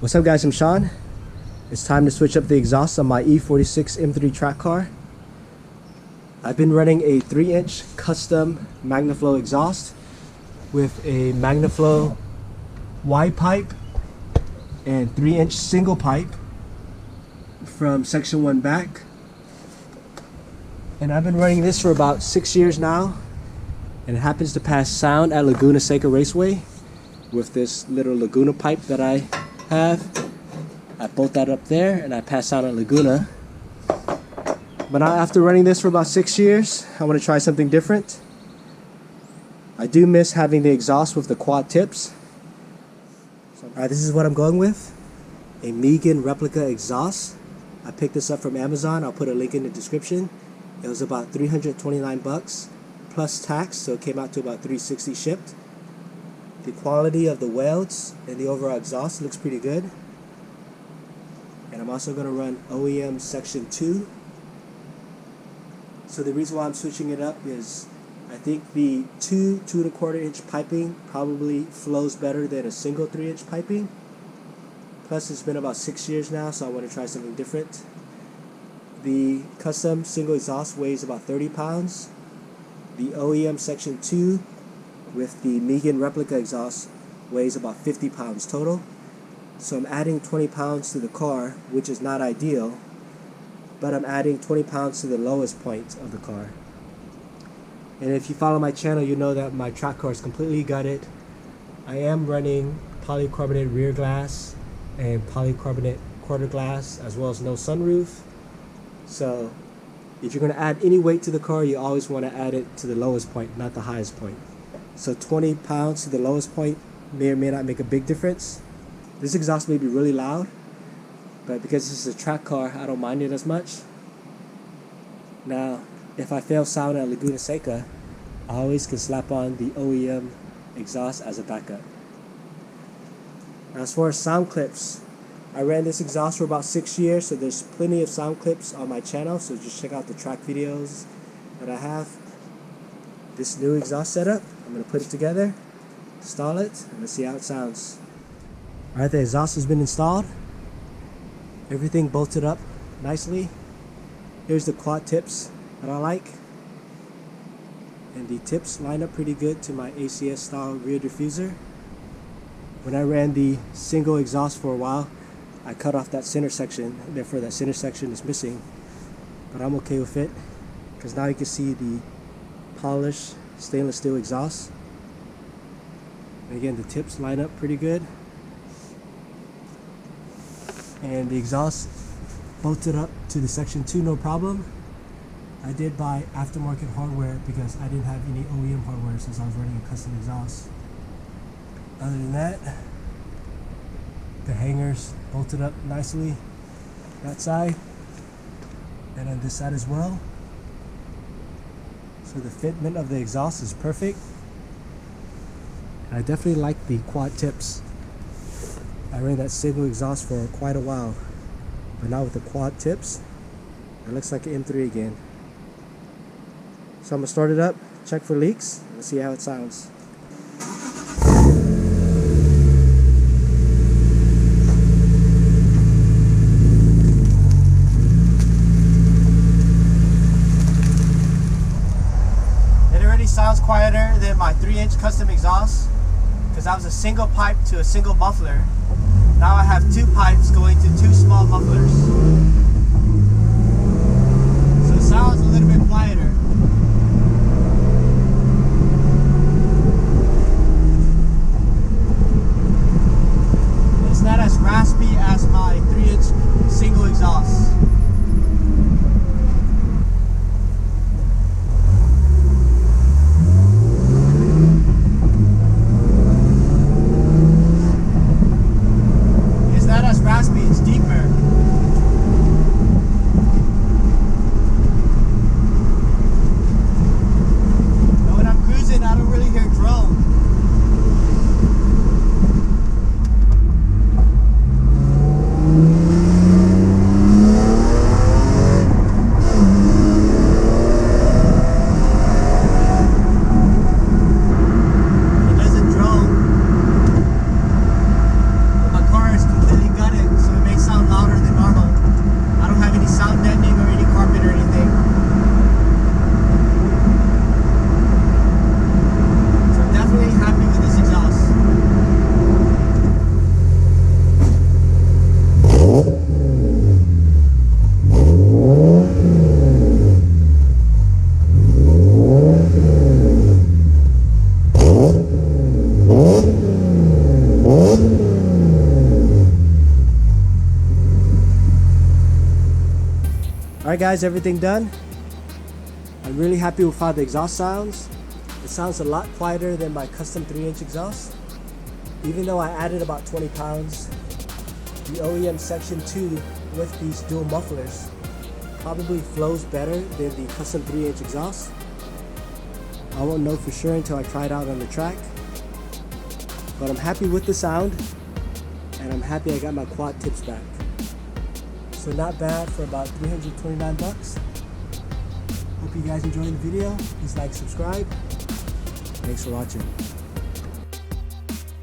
What's up guys, I'm Sean. It's time to switch up the exhaust on my E46 M3 track car. I've been running a 3-inch custom MagnaFlow exhaust with a MagnaFlow wide pipe and 3-inch single pipe from section 1 back. And I've been running this for about 6 years now, and it happens to pass sound at Laguna Seca Raceway with this little Laguna pipe that I have. I bolt that up there and I pass sound at Laguna. But now, after running this for about 6 years, I want to try something different. I do miss having the exhaust with the quad tips. Alright, this is what I'm going with. A Megan replica exhaust. I picked this up from Amazon. I'll put a link in the description. It was about 329 bucks plus tax, so it came out to about $360 shipped. The quality of the welds and the overall exhaust looks pretty good. And I'm also going to run OEM section 2. So the reason why I'm switching it up is I think the 2.25 inch piping probably flows better than a single 3-inch piping. Plus it's been about 6 years now, so I want to try something different. The custom single exhaust weighs about 30 pounds. The OEM section 2 with the Megan replica exhaust weighs about 50 pounds total. So I'm adding 20 pounds to the car, which is not ideal, but I'm adding 20 pounds to the lowest point of the car. And if you follow my channel, you know that my track car is completely gutted. I am running polycarbonate rear glass and polycarbonate quarter glass, as well as no sunroof. So if you're going to add any weight to the car, you always want to add it to the lowest point, not the highest point. So 20 pounds to the lowest point may or may not make a big difference. This exhaust may be really loud, but because this is a track car, I don't mind it as much. Now, if I fail sound at Laguna Seca, I always can slap on the OEM exhaust as a backup. Now, as far as sound clips, I ran this exhaust for about 6 years, so there's plenty of sound clips on my channel, so just check out the track videos that I have. This new exhaust setup, I'm going to put it together, install it, and let's see how it sounds. Alright, the exhaust has been installed. Everything bolted up nicely. Here's the quad tips that I like. And the tips line up pretty good to my ACS style rear diffuser. When I ran the single exhaust for a while, I cut off that center section, therefore that center section is missing. But I'm okay with it, because now you can see the polished stainless steel exhaust. And again, the tips line up pretty good. And the exhaust bolted up to the section 2, no problem. I did buy aftermarket hardware because I didn't have any OEM hardware since I was running a custom exhaust. Other than that, the hangers bolted up nicely that side and on this side as well. So the fitment of the exhaust is perfect. I definitely like the quad tips. I ran that single exhaust for quite a while, but now with the quad tips, it looks like an M3 again. So I'm going to start it up, check for leaks, and see how it sounds. It already sounds quieter than my 3-inch custom exhaust, because that was a single pipe to a single muffler. Now I have 2 pipes going to 2 small mufflers. So it sounds a little bit quieter. It's not as raspy as my 3-inch single exhaust. It's deeper. But when I'm cruising, I don't really hear drone. It doesn't drone. But my car is completely good. Alright guys, everything done. I'm really happy with how the exhaust sounds. It sounds a lot quieter than my custom 3-inch exhaust. Even though I added about 20 pounds, the OEM Section 2 with these dual mufflers probably flows better than the custom 3-inch exhaust. I won't know for sure until I try it out on the track. But I'm happy with the sound, and I'm happy I got my quad tips back. So not bad for about 329 bucks. Hope you guys enjoyed the video. Please like, subscribe. Thanks for watching.